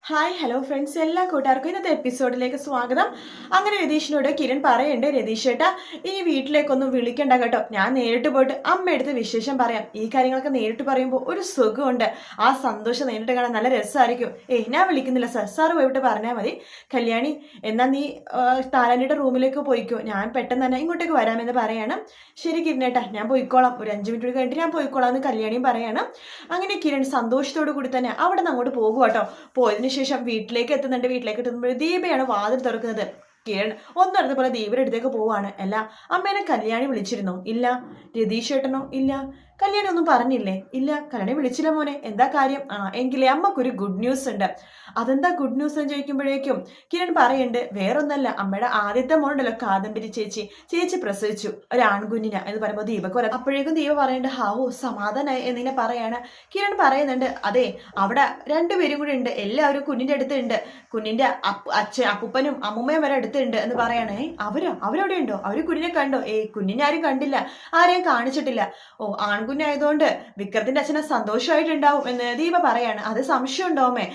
Hi hello friends, എല്ലാ കൂട്ടുകാർക്കും ഇന്നത്തെ എപ്പിസോഡിലേക്ക് സ്വാഗതം. അങ്ങനെ രതീഷിനോട് കിരൺ പറയണ്ട്, രതീഷ് ഏട്ടാ ഇനി വീട്ടിലേക്കൊന്നും വിളിക്കണ്ട കേട്ടോ, ഞാൻ നേരിട്ട് പോയിട്ട് അമ്മയെടുത്ത് വിശേഷം പറയാം. ഈ കാര്യങ്ങളൊക്കെ നേരിട്ട് പറയുമ്പോൾ ഒരു സുഖമുണ്ട്, ആ സന്തോഷം നേരിട്ട് കാണാൻ നല്ല രസമായിരിക്കും. ഞാൻ വിളിക്കുന്നില്ല സാർ, സാറ് പോയിട്ട് പറഞ്ഞാൽ മതി. കല്യാണി എന്നാ നീ താരാനിയുടെ റൂമിലേക്ക് പോയിക്കോ, ഞാൻ പെട്ടെന്ന് തന്നെ ഇങ്ങോട്ടേക്ക് വരാമെന്ന് പറയണം. ശരി കിരണേട്ടാ, ഞാൻ പോയിക്കോളാം, ഒരു 5 മിനിറ്റ് കഴിഞ്ഞിട്ട് ഞാൻ പോയിക്കോളാം എന്ന് കല്യാണിയും പറയണം. അങ്ങനെ കിരൺ സന്തോഷത്തോടു കൂടി തന്നെ അവിടെ നിന്ന് അങ്ങോട്ട് പോകും കേട്ടോ. പോയതിനു ശേഷം വീട്ടിലേക്ക് എത്തുമ്പോൾ ദീപയാണ് വാതിൽ തുറക്കുന്നത്. കിരൺ ഒന്നറിഞ്ഞ ദീപയുടെ അടുത്തേക്ക് പോവാണ്. അല്ല, അമ്മേനെ കല്യാണി വിളിച്ചിരുന്നോ? ഇല്ല. രതീഷ് ഏട്ടനോ? ഇല്ല. കല്യാണി ഒന്നും പറഞ്ഞില്ലേ? ഇല്ല. കല്യാണി വിളിച്ചില്ല മോനെ, എന്താ കാര്യം? എങ്കിലേ അമ്മക്കൊരു ഗുഡ് ന്യൂസ് ഉണ്ട്. അതെന്താ ഗുഡ് ന്യൂസ് എന്ന് ചോദിക്കുമ്പോഴേക്കും കിരൺ പറയുന്നുണ്ട്, വേറൊന്നല്ല, അമ്മയുടെ ആദ്യത്തെ മോളുണ്ടല്ലോ കാദംബരി ചേച്ചി പ്രസവിച്ചു ഒരു ആൺകുഞ്ഞിന എന്ന് പറയുമ്പോൾ ദീപക്ക് പറയാം. അപ്പോഴേക്കും ദീപ പറയുന്നുണ്ട്, ഹാവോ സമാധാനായി എന്നിങ്ങനെ പറയാണ്. കിരൺ പറയുന്നുണ്ട്, അതെ അവിടെ രണ്ടുപേരും കൂടി ഉണ്ട്, എല്ലാവരും കുഞ്ഞിന്റെ അടുത്തുണ്ട്, കുഞ്ഞിന്റെ അപ്പൂപ്പനും അമ്മുമ്മയും വരെ അടുത്തുണ്ട് എന്ന് പറയണേ. അവരവിടെ ഉണ്ടോ? അവര് കുഞ്ഞിനെ കണ്ടോ? കുഞ്ഞിനെ ആരും കണ്ടില്ല, ആരെയും കാണിച്ചിട്ടില്ല. ആൺകുഞ്ഞായതുകൊണ്ട് വിക്രത്തിന്റെ അച്ഛനെ സന്തോഷമായിട്ടുണ്ടാവും എന്ന് ദീപ പറയാണ്. അത് സംശയം ഉണ്ടാവുമേ,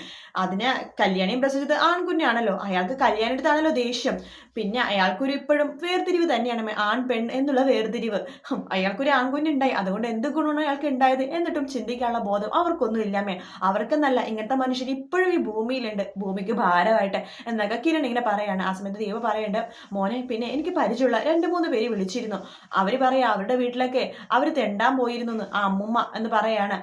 അതിന് കല്യാണിയും പ്രസവിച്ചത് ആൺകുഞ്ഞാണല്ലോ, അയാൾക്ക് കല്യാണിടത്താണല്ലോ ദേഷ്യം. പിന്നെ അയാൾക്കൊരു ഇപ്പോഴും വേർതിരിവ് തന്നെയാണ്, ആൺ പെൺ എന്നുള്ള വേർതിരിവ്. അയാൾക്കൊരു ആൺകുഞ്ഞുണ്ടായി, അതുകൊണ്ട് എന്ത് ഗുണമാണ് അയാൾക്ക് ഉണ്ടായത് എന്നിട്ടും ചിന്തിക്കാനുള്ള ബോധം അവർക്കൊന്നും ഇല്ലാമേ. അവർക്കെന്നല്ല, ഇങ്ങനത്തെ മനുഷ്യർ ഇപ്പോഴും ഈ ഭൂമിയിലുണ്ട്, ഭൂമിക്ക് ഭാരമായിട്ട് എന്നൊക്കെ കിരൺ ഇങ്ങനെ പറയാണ്. ആ സമയത്ത് ദൈവം പറയുന്നുണ്ട്, മോനെ പിന്നെ എനിക്ക് പരിചയമുള്ള 2-3 പേര് വിളിച്ചിരുന്നു, അവര് പറയാ അവരുടെ വീട്ടിലൊക്കെ അവര് തെണ്ടാൻ പോയിരുന്നു ആ അമ്മുമ്മ എന്ന് പറയാണ്.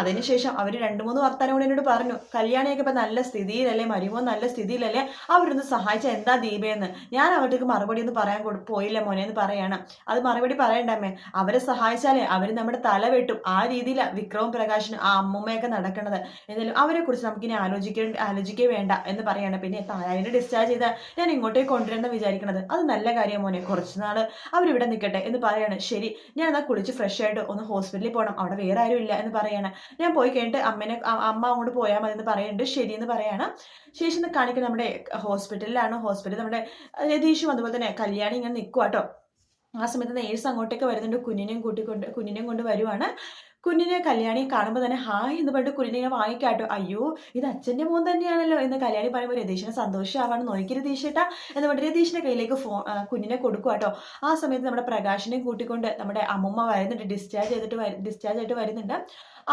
അതിനുശേഷം അവര് 2-3 വർത്താനം കൂടി എന്നോട് പറഞ്ഞു, കല്യാണിയൊക്കെ ഇപ്പൊ നല്ല സ്ഥിതിയിലല്ലേ, മരുമോ നല്ല സ്ഥിതിയിലല്ലേ, അവരൊന്ന് സഹായിച്ച എന്താ ദീപയെന്ന്. ഞാൻ അവർക്ക് മറുപടി ഒന്നും പറയാൻ പോയില്ല മോനെ എന്ന് പറയാണ്. അത് മറുപടി പറയണ്ടമ്മേ, അവരെ സഹായിച്ചാലേ അവര് നമ്മുടെ തല വെട്ടും, ആ രീതിയിലാണ് വിക്രവും പ്രകാശനും ആ അമ്മുമ്മയൊക്കെ നടക്കുന്നത്. എന്നാലും അവരെ കുറിച്ച് നമുക്കിനി ആലോചിക്കേ വേണ്ട എന്ന് പറയാണ്. പിന്നെ താരാവിനെ ഡിസ്ചാർജ് ചെയ്താൽ ഞാൻ ഇങ്ങോട്ടേക്ക് കൊണ്ടുവരണമെന്ന് വിചാരിക്കണത് അത് നല്ല കാര്യം മോനെ, കുറച്ചുനാള് അവരിവിടെ നിൽക്കട്ടെ എന്ന് പറയാണ്. ശരി, ഞാൻ എന്നാൽ കുളിച്ച് ഫ്രഷ് ആയിട്ട് ഒന്ന് ഹോസ്പിറ്റലിൽ പോകണം, അവിടെ വേറെ ആരും ഇല്ല എന്ന് പറയാണ്. ഞാൻ പോയി കഴിഞ്ഞിട്ട് അമ്മ അങ്ങോട്ട് പോയാൽ മതി എന്ന് പറയുന്നുണ്ട്. ശരി എന്ന് പറയാണ്. ശേഷം കാണിക്കുന്നത് നമ്മുടെ ഹോസ്പിറ്റലിലാണ്. ഹോസ്പിറ്റലിൽ നമ്മുടെ രതീഷും അതുപോലെ തന്നെ കല്യാണി ഇങ്ങനെ നിൽക്കുക കേട്ടോ. ആ സമയത്ത് നേഴ്സ് അങ്ങോട്ടേക്ക് വരുന്നുണ്ട്, കുഞ്ഞിനെയും കൊണ്ട് വരുവാണ്. കുഞ്ഞിനെ കല്യാണി കാണുമ്പോൾ തന്നെ ഹായ് എന്ന് പറഞ്ഞിട്ട് കുഞ്ഞിനെ വാങ്ങിക്കാട്ടോ. അയ്യോ ഇത് അച്ഛൻ്റെ മോൻ തന്നെയാണല്ലോ എന്ന് കല്യാണി പറയുമ്പോൾ രതീഷിനെ സന്തോഷമാവാണ്. നോക്കി രതീഷേട്ടാ എന്ന് പറഞ്ഞിട്ട് രതീഷിന്റെ കയ്യിലേക്ക് കുഞ്ഞിനെ കൊടുക്കുക കേട്ടോ. ആ സമയത്ത് നമ്മുടെ പ്രകാശിനെ കൂട്ടിക്കൊണ്ട് നമ്മുടെ അമ്മുമ്മ വരുന്നുണ്ട്, ഡിസ്ചാർജ് ആയിട്ട് വരുന്നുണ്ട്.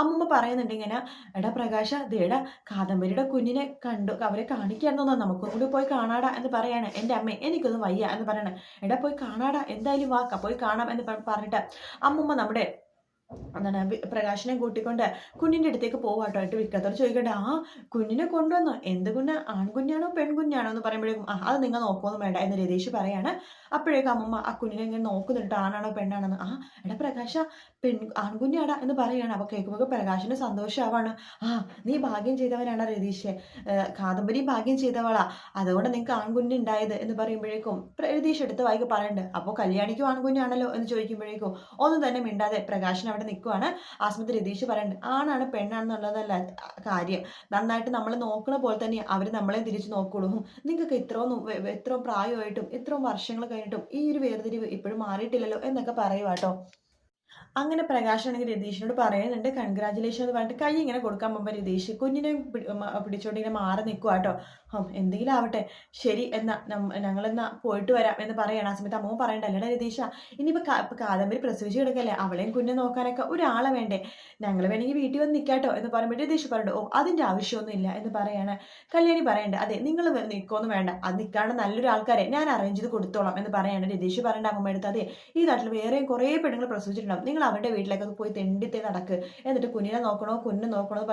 അമ്മുമ്മ പറയുന്നുണ്ട് ഇങ്ങനെ, എടാ പ്രകാശ ദേടാ കാദംബരിയുടെ കുഞ്ഞിനെ കണ്ടു, അവരെ കാണിക്കാന്നോ, നമുക്കൊന്നും കൂടി പോയി കാണാടാ എന്ന് പറയാണ്. എൻ്റെ അമ്മേ എനിക്കൊന്നും വയ്യ എന്ന് പറയണേ. എടാ പോയി കാണാടാ, എന്തായാലും വാ പോയി കാണാം എന്ന് പറഞ്ഞിട്ട് അമ്മുമ്മ നമ്മുടെ എന്താണ് പ്രകാശനെ കൂട്ടിക്കൊണ്ട് കുഞ്ഞിന്റെ അടുത്തേക്ക് പോവാട്ടോ. ആയിട്ട് വിക്രത്തോട് ചോദിക്കട്ടെ, കുഞ്ഞിനെ കൊണ്ടുവന്നോ? എന്ത് കുഞ്ഞ്, ആൺകുഞ്ഞാണോ പെൺകുഞ്ഞാണോ എന്ന് പറയുമ്പോഴേക്കും അത് നിങ്ങൾ നോക്കുമൊന്നും വേണ്ട എന്ന് രതീഷ് പറയാണ്. അപ്പോഴേക്കും അമ്മമ്മ ആ കുഞ്ഞിനെ ഇങ്ങനെ നോക്കുന്നുണ്ട്, ആണാണോ പെണ്ണാണെന്ന്. എടാ പ്രകാശ ആൺകുഞ്ഞാടാ എന്ന് പറയാണ്. അപ്പൊ കേൾക്കുമ്പോൾ പ്രകാശിന് സന്തോഷമാവാണ്. നീ ഭാഗ്യം ചെയ്തവനാണ് രതീഷ്, കാദംബരി ഭാഗ്യം ചെയ്തവളാ, അതുകൊണ്ട് നിങ്ങൾക്ക് ആൺകുഞ്ഞുണ്ടായത് എന്ന് പറയുമ്പോഴേക്കും രതീഷ് എടുത്ത് വായിക്ക് പറയുന്നുണ്ട്. അപ്പോൾ കല്യാണിക്കും ആൺകുഞ്ഞാണല്ലോ എന്ന് ചോദിക്കുമ്പോഴേക്കും ഒന്നും തന്നെ മിണ്ടാതെ പ്രകാശൻ അവിടെ നിൽക്കുവാണ്. ആ സമയത്ത് രതീഷ് പറയുന്നുണ്ട്, ആണാണ് പെണ്ണാണെന്നുള്ളതല്ല കാര്യം, നന്നായിട്ട് നമ്മൾ നോക്കണ പോലെ തന്നെ അവർ നമ്മളെ തിരിച്ചു നോക്കുള്ളൂ. നിങ്ങൾക്ക് ഇത്രയും പ്രായമായിട്ടും ഇത്രയും വർഷങ്ങൾ കഴിഞ്ഞിട്ടും ഈ ഒരു വേർതിരിവ് ഇപ്പോഴും മാറിയിട്ടില്ലല്ലോ എന്നൊക്കെ പറയുവാട്ടോ. അങ്ങനെ പ്രകാശാണെങ്കിൽ രതീഷിനോട് പറയുന്നുണ്ട് കൺഗ്രാജുലേഷൻ എന്ന് പറഞ്ഞിട്ട് കൈ ഇങ്ങനെ കൊടുക്കാൻ പോകുമ്പോൾ രതീഷ് കുഞ്ഞിനെ പിടിച്ചോണ്ട് ഇങ്ങനെ മാറി നിൽക്കുക കേട്ടോ. എന്തെങ്കിലും ആവട്ടെ, ശരി എന്നാ ഞങ്ങളെന്നാ പോയിട്ട് വരാം എന്ന് പറയണം. ആ സമയത്ത് അമ്മ പറയണ്ട, അല്ലടാ രതീഷ ഇനിയിപ്പോൾ കാദംബരി പ്രസവിച്ച് കിടക്കല്ലേ, അവളെയും കുഞ്ഞെ നോക്കാനൊക്കെ ഒരാളെ വേണ്ടേ, ഞങ്ങൾ വേണമെങ്കിൽ വീട്ടിൽ വന്ന് നിൽക്കാട്ടോ എന്ന് പറയുമ്പോൾ രതീഷ് പറഞ്ഞു, അതിൻ്റെ ആവശ്യമൊന്നും ഇല്ല എന്ന് പറയാണ്. കല്യാണി പറയണ്ട, അതെ നിങ്ങൾ നിൽക്കൊന്നും വേണ്ട, അത് നിൽക്കാണ്ട് നല്ലൊരു ആൾക്കാരെ ഞാൻ അറേഞ്ച് ചെയ്ത് കൊടുത്തോളാം എന്ന് പറയാണ്. രതീഷ് പറയേണ്ട അമ്മമ്മ എടുത്ത്, അതെ ഈ നാട്ടിൽ വേറെയും കുറേ പെണ്ണുങ്ങൾ പ്രസവിച്ചിട്ടുണ്ടാവും, നിങ്ങൾ അവരുടെ വീട്ടിലേക്കൊക്കെ പോയി തെണ്ടിത്തേ നടക്ക്, എന്നിട്ട് കുഞ്ഞിനെ നോക്കണോ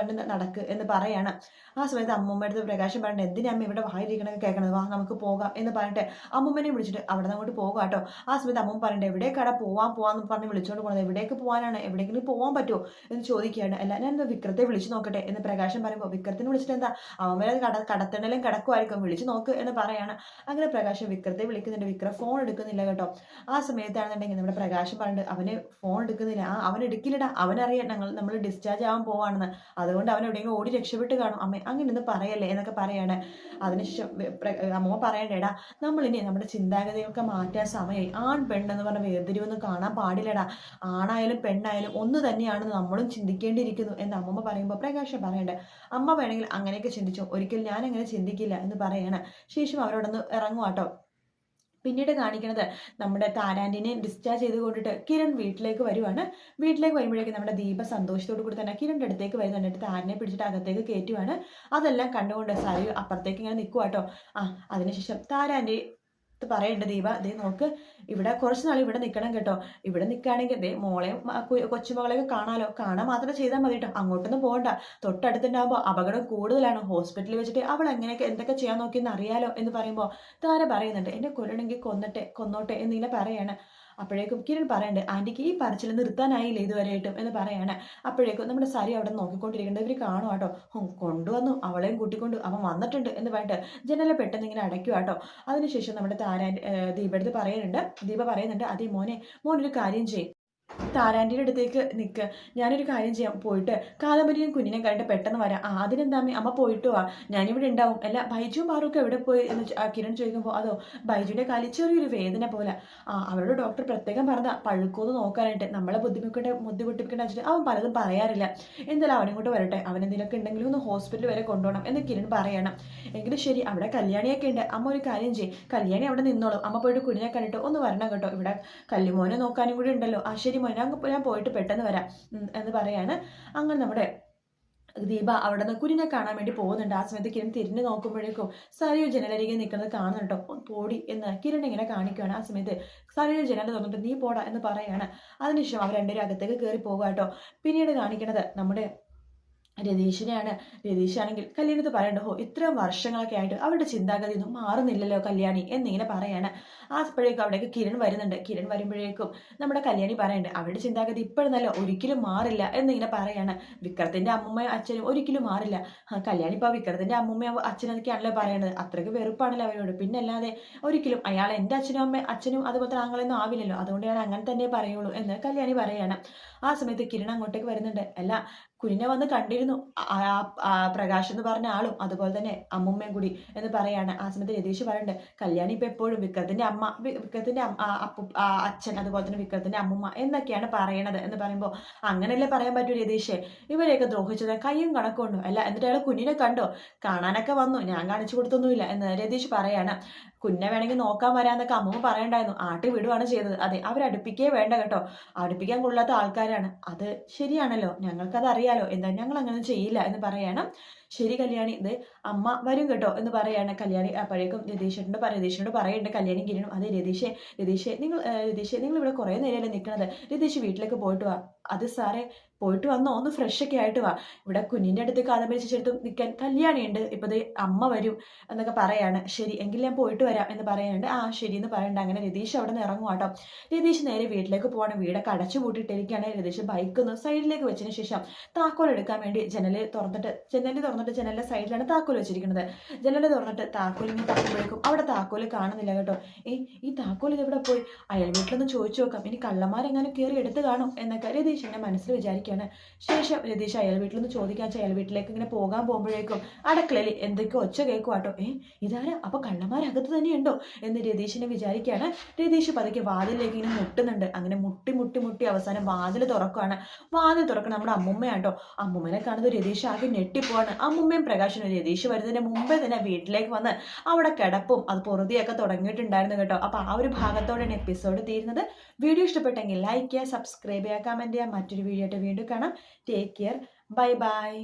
പറഞ്ഞ് നടക്ക് എന്ന് പറയാണ്. ആ സമയത്ത് അമ്മൂമ്മ അടുത്ത് പ്രകാശം പറഞ്ഞിട്ട്, എന്തിനാ അമ്മ ഇവിടെ വായിരിക്കണൊക്കെ കേൾക്കണത്, വാ നമുക്ക് പോകാം എന്ന് പറഞ്ഞിട്ട് അമ്മൂമ്മനെ വിളിച്ചിട്ട് അവിടെ നിന്ന് അങ്ങോട്ട് പോകാം കേട്ടോ. ആ സമയത്ത് അമ്മൂമ്മ പറഞ്ഞിട്ട്, എവിടേക്കാടാ പോവാന്ന് പറഞ്ഞ് വിളിച്ചുകൊണ്ട് പോകുന്നത്, എവിടേക്ക് പോകാനാണ്, എവിടേക്കെങ്കിലും പോകാൻ പറ്റുമോ എന്ന് ചോദിക്കുകയാണ്. അല്ല ഞാൻ വിക്രത്തെ വിളിച്ചു നോക്കട്ടെ എന്ന് പ്രകാശം പറയുമ്പോൾ, വിക്രത്തിനെ വിളിച്ചിട്ട് എന്താ, അവന്മാരെ കടത്തണലും കിടക്കുമായിരിക്കും, വിളിച്ചു നോക്ക് എന്ന് പറയാണ്. അങ്ങനെ പ്രകാശം വിക്രത്തെ വിളിക്കുന്നുണ്ട്, വിക്രം ഫോൺ എടുക്കുന്നില്ല കേട്ടോ. ആ സമയത്താണെന്നുണ്ടെങ്കിൽ നമ്മുടെ പ്രകാശം പറഞ്ഞിട്ട് അവന് ഫോൺ എടുക്കുന്നില്ല. അവൻ എടുക്കില്ലടാ, അവനറിയാം നമ്മൾ ഡിസ്ചാർജ് ആവാൻ പോവാണെന്ന്, അതുകൊണ്ട് അവൻ എവിടെയെങ്കിലും ഓടി രക്ഷപ്പെട്ട് കാണും. അമ്മ അങ്ങനെയൊന്നും പറയല്ലേ എന്നൊക്കെ പറയാണ്. അതിനുശേഷം അമ്മ പറയണ്ടേടാ, നമ്മളിനി നമ്മുടെ ചിന്താഗതികളൊക്കെ മാറ്റാൻ സമയമായി. ആൺ പെണ്ണെന്ന് പറഞ്ഞ വേർതിരിവൊന്നും കാണാൻ പാടില്ലടാ, ആണായാലും പെണ്ണായാലും ഒന്ന് തന്നെയാണെന്ന് നമ്മളും ചിന്തിക്കേണ്ടിയിരിക്കുന്നു എന്ന് അമ്മമ്മ പറയുമ്പോൾ പ്രകാശം പറയണ്ടേ, അമ്മ വേണമെങ്കിൽ അങ്ങനെയൊക്കെ ചിന്തിച്ചോ, ഒരിക്കലും ഞാൻ അങ്ങനെ ചിന്തിക്കില്ല എന്ന് പറയാണ്. ശേഷം അവരോടൊന്ന് ഇറങ്ങുവാട്ടോ. പിന്നീട് കാണിക്കുന്നത് നമ്മുടെ താരാൻറ്റിനെ ഡിസ്ചാർജ് ചെയ്ത് കൊണ്ടിട്ട് കിരൺ വീട്ടിലേക്ക് വരുവാണ്. വീട്ടിലേക്ക് വരുമ്പോഴേക്കും നമ്മുടെ ദീപ സന്തോഷത്തോടു കൂടി തന്നെ കിരണിൻ്റെ അടുത്തേക്ക് വരുന്നുണ്ട്. താരനെ പിടിച്ചിട്ട് അകത്തേക്ക് കയറ്റുവാണ്. അതെല്ലാം കണ്ടുകൊണ്ട് സരയു അപ്പുറത്തേക്ക് ഇങ്ങനെ നിൽക്കുവാട്ടോ. അതിനുശേഷം താരാൻ്റെ പറയണ്ട ദീപ, ദേ നോക്ക്, ഇവിടെ കുറച്ച് നാൾ ഇവിടെ നിൽക്കണം കേട്ടോ. ഇവിടെ നിൽക്കുകയാണെങ്കിൽ ദേ മോളെയും കൊച്ചുമകളെയൊക്കെ കാണാൻ മാത്രം ചെയ്താൽ മതി കേട്ടോ. അങ്ങോട്ടൊന്നും പോകണ്ട. തൊട്ടടുത്തുണ്ടാകുമ്പോൾ അപകടം കൂടുതലാണ്. ഹോസ്പിറ്റലിൽ വെച്ചിട്ട് അവൾ എങ്ങനെയൊക്കെ എന്തൊക്കെ ചെയ്യാൻ നോക്കിയെന്ന് അറിയാലോ എന്ന് പറയുമ്പോൾ താര പറയുന്നുണ്ട്, എന്നെ കൊല്ലണമെങ്കിൽ കൊന്നോട്ടെ എന്നിങ്ങനെ പറയാണ്. അപ്പോഴേക്കും കിരൺ പറയണ്ട്, ആൻറ്റിക്ക് ഈ പറച്ചിൽ നിർത്താനായില്ലേ ഇതുവരെയായിട്ടും എന്ന് പറയാണ്. അപ്പോഴേക്കും നമ്മുടെ സരി അവിടെ നോക്കിക്കൊണ്ടിരിക്കേണ്ടത് ഇവർ കാണും കേട്ടോ. കൊണ്ടുവന്നു, അവളെയും കൂട്ടിക്കൊണ്ട് അവൻ വന്നിട്ടുണ്ട് എന്ന് പറഞ്ഞിട്ട് ജനലെ പെട്ടെന്ന് ഇങ്ങനെ അടയ്ക്കുക കേട്ടോ. അതിനുശേഷം നമ്മുടെ ദീപ പറയുന്നുണ്ട്, അതേ മോനൊരു കാര്യം ചെയ്യും, താരാൻറ്റിയുടെ അടുത്തേക്ക് നിൽക്ക്, ഞാനൊരു കാര്യം ചെയ്യാം, പോയിട്ട് കാദംബരിയും കുഞ്ഞിനെ കണ്ടിട്ട് പെട്ടെന്ന് വരാം. അതിനെന്താമ്മേ, അമ്മ പോയിട്ട് വാ, ഞാനിവിടെ ഉണ്ടാവും. അല്ല ബൈജു പാറൊക്കെ എവിടെ പോയി എന്ന് കിരൺ ചോദിക്കുമ്പോൾ, അതോ ബൈജുവിൻ്റെ കാലിൽ ചെറിയൊരു വേദന പോലെ, അവരുടെ ഡോക്ടർ പ്രത്യേകം പറഞ്ഞ പഴുക്കോന്ന് നോക്കാനായിട്ട്, നമ്മളെ ബുദ്ധിമുട്ടിപ്പിക്കേണ്ട വെച്ചിട്ട് അവൻ പലതും പറയാറില്ല. എന്തായാലും അവനിങ്ങോട്ട് വരട്ടെ, അവനെന്തെങ്കിലുമൊക്കെ ഉണ്ടെങ്കിലും ഒന്ന് ഹോസ്പിറ്റലിൽ വരെ കൊണ്ടുപോകണം എന്ന് കിരൺ പറയണം. എങ്കിലും ശരി, അവിടെ കല്യാണിയൊക്കെ ഉണ്ട്, അമ്മ ഒരു കാര്യം ചെയ്യും, കല്യാണി അവിടെ നിന്നോളും, അമ്മ പോയിട്ട് കുഞ്ഞിനെ കണ്ടിട്ട് ഒന്ന് വരണം കേട്ടോ, ഇവിടെ കല്ലുമോനെ നോക്കാനും കൂടി ഉണ്ടല്ലോ. ശരി മോനെ, ഞാൻ പോയിട്ട് പെട്ടെന്ന് വരാം എന്ന് പറയാണ്. അങ്ങനെ നമ്മുടെ ദീപ അവിടെ നിന്ന് കുഞ്ഞിനെ കാണാൻ വേണ്ടി പോകുന്നുണ്ട്. ആ സമയത്ത് കിരൺ തിരിഞ്ഞു നോക്കുമ്പോഴേക്കും സരയു ജനലരികെ നിൽക്കുന്നത് കാണുന്നുണ്ടോ. പോടി എന്ന് കിരൺ ഇങ്ങനെ കാണിക്കുകയാണ്. ആ സമയത്ത് സരയു ജനൽ തുറന്നിട്ട് നീ പോടാ എന്ന് പറയാണ്. അതിനുശേഷം അവർ രണ്ടുപേരും അകത്തേക്ക് കയറി പോകുക കേട്ടോ. പിന്നീട് കാണിക്കുന്നത് നമ്മുടെ രതീഷിനെയാണ്. രതീഷാണെങ്കിൽ കല്യാണത്ത് പറയണ്ട, ഇത്രയും വർഷങ്ങളൊക്കെ ആയിട്ട് അവരുടെ ചിന്താഗതി ഒന്നും മാറുന്നില്ലല്ലോ കല്യാണി എന്നിങ്ങനെ പറയാണ്. അപ്പോഴേക്കും അവിടേക്ക് കിരൺ വരുന്നുണ്ട്. കിരൺ വരുമ്പോഴേക്കും നമ്മുടെ കല്യാണി പറയണ്ട്, അവരുടെ ചിന്താഗതി ഇപ്പോഴെന്നല്ല ഒരിക്കലും മാറില്ല എന്നിങ്ങനെ പറയാണ്. വിക്രത്തിന്റെ അമ്മൂമ്മയും അച്ഛനും ഒരിക്കലും മാറില്ല. കല്യാണി ഇപ്പോൾ വിക്രത്തിന്റെ അമ്മൂമ്മയും അച്ഛനൊക്കെയാണല്ലോ പറയണത്. അത്രയ്ക്ക് വെറുപ്പാണല്ലോ അവരോട്. പിന്നെ അല്ലാതെ ഒരിക്കലും അയാൾ എൻ്റെ അച്ഛനും അതുപോലെ ആങ്ങളൊന്നും ആവില്ലല്ലോ, അതുകൊണ്ട് ഞാൻ അങ്ങനെ തന്നെ പറയുള്ളൂ എന്ന് കല്യാണി പറയാണ്. ആ സമയത്ത് കിരൺ അങ്ങോട്ടേക്ക് വരുന്നുണ്ട്. അല്ല, കുഞ്ഞിനെ വന്ന് കണ്ടിരുന്നു പ്രകാശ് എന്ന് പറഞ്ഞ ആളും അതുപോലെ തന്നെ അമ്മുമ്മയും കൂടി എന്ന് പറയാണ്. ആ സമയത്ത് രതീഷ് പറയുന്നുണ്ട്, കല്യാണി ഇപ്പം എപ്പോഴും വിക്രത്തിന്റെ അച്ഛൻ അതുപോലെ തന്നെ വിക്രത്തിന്റെ അമ്മുമ്മ എന്നൊക്കെയാണ് പറയണത് എന്ന് പറയുമ്പോൾ, അങ്ങനെയല്ലേ പറയാൻ പറ്റൂ രതീഷ്, ഇവരെയൊക്കെ ദ്രോഹിച്ചത് കയ്യും കണക്കുണ്ടോ, അല്ല എന്നിട്ട് അയാൾ കുഞ്ഞിനെ കണ്ടോ, കാണാനൊക്കെ വന്നു, ഞാൻ കാണിച്ചു കൊടുത്തൊന്നുമില്ല എന്ന് രതീഷ് പറയാണ്. കുഞ്ഞെ വേണമെങ്കിൽ നോക്കാൻ വരാന്നൊക്കെ അമ്മൂമ്മ പറയണ്ടായിരുന്നു, ആട്ടി വിടുവാണ് ചെയ്തത്. അതെ, അവരടുപ്പിക്കേ വേണ്ട കേട്ടോ, അടുപ്പിക്കാൻ കൊള്ളാത്ത ആൾക്കാരാണ്. അത് ശരിയാണല്ലോ, ഞങ്ങൾക്കത് അറിയാലോ, എന്താ ഞങ്ങൾ അങ്ങനെ ചെയ്യില്ല എന്ന് പറയണം. ശരി കല്യാണി, ഇത് അമ്മ വരും കേട്ടോ എന്ന് പറയാണ് കല്യാണി. അപ്പോഴേക്കും രതീഷിനോട് പറയുന്നുണ്ട് കല്യാണി കിരണം, അതെ രതീഷേ നിങ്ങൾ ഇവിടെ കുറേ നേരമല്ലേ നിൽക്കണത്, രതീഷ് വീട്ടിലേക്ക് പോയിട്ട് വാ. അത് സാറേ, പോയിട്ട് വന്നോ, ഒന്ന് ഫ്രഷ് ഒക്കെ ആയിട്ട് വാ, ഇവിടെ കുഞ്ഞിൻ്റെ അടുത്ത് കാദംബരി ചേച്ചെടുത്ത് നിൽക്കാൻ കല്യാണിയുണ്ട്, ഇപ്പോൾ അമ്മ വരും എന്നൊക്കെ പറയാണ്. ശരി എങ്കിൽ ഞാൻ പോയിട്ട് വരാം എന്ന് പറയാനുണ്ട്. ശരി എന്ന് പറയണ്ട. അങ്ങനെ രതീഷ് അവിടെ നിന്ന് ഇറങ്ങും കേട്ടോ. രതീഷ് നേരെ വീട്ടിലേക്ക് പോകണം. വീടൊക്കെ അടച്ചു പൂട്ടിയിട്ടിരിക്കുകയാണ്. രതീഷ് ബൈക്കൊന്ന് സൈഡിലേക്ക് വെച്ചതിന് ശേഷം താക്കോൽ എടുക്കാൻ വേണ്ടി ജനൽ തുറന്നിട്ട് ജനലിന്റെ സൈഡിലാണ് താക്കോൽ വെച്ചിരിക്കുന്നത്. ജനൽ തുറന്നിട്ട് താക്കോൽ ഇങ്ങനെ തട്ടുമ്പോഴേക്കും അവിടെ താക്കോൽ കാണുന്നില്ല കേട്ടോ. ഈ താക്കോൽ ഇതെവിടെ പോയി, അയൽ വീട്ടിലൊന്ന് ചോദിച്ചു നോക്കാം, ഇനി കള്ളന്മാരെങ്ങനെ കയറി എടുത്ത് കാണും എന്നൊക്കെ രതീഷ് ഇങ്ങനെ മനസ്സിൽ വിചാരിക്കുകയാണ്. ശേഷം രതീഷ് അയൽ വീട്ടിലൊന്ന് ചോദിക്കാൻ അയൽ വീട്ടിലേക്ക് ഇങ്ങനെ പോകാൻ പോകുമ്പോഴേക്കും അടുക്കളയിൽ എന്തൊക്കെ ഒച്ച കേൾക്കുവാട്ടോ. ഇതാരാ, അപ്പൊ കള്ളന്മാരകത്ത് തന്നെയുണ്ടോ എന്ന് രതീഷിനെ വിചാരിക്കുകയാണ്. രതീഷ് പതുക്കെ വാതിലേക്ക് ഇങ്ങനെ മുട്ടുന്നുണ്ട്. അങ്ങനെ മുട്ടി അവസാനം വാതിൽ തുറക്കുകയാണ്. വാതിൽ തുറക്കണം നമ്മുടെ അമ്മുമ്മയാട്ടോ. അമ്മുമ്മനെ കാണുന്നത് രതീഷ് ആകെ ഞെട്ടിപ്പോവാണ്. അമ്മുമ്മയും പ്രകാശനും രതീഷ് വരുന്നതിന് മുമ്പേ തന്നെ വീട്ടിലേക്ക് വന്ന് അവിടെ കിടപ്പും അത് പൊറുതിയൊക്കെ തുടങ്ങിയിട്ടുണ്ടായിരുന്നു കേട്ടോ. അപ്പൊ ആ ഒരു ഭാഗത്തോടെയാണ് എപ്പിസോഡ് തീരുന്നത്. വീഡിയോ ഇഷ്ടപ്പെട്ടെങ്കിൽ ലൈക്ക് ചെയ്യുക, സബ്സ്ക്രൈബ് ചെയ്യുക, കമന്റ് ചെയ്യുക. മറ്റൊരു വീഡിയോ ആയിട്ട് വീണ്ടും കാണാം. Take care, bye bye.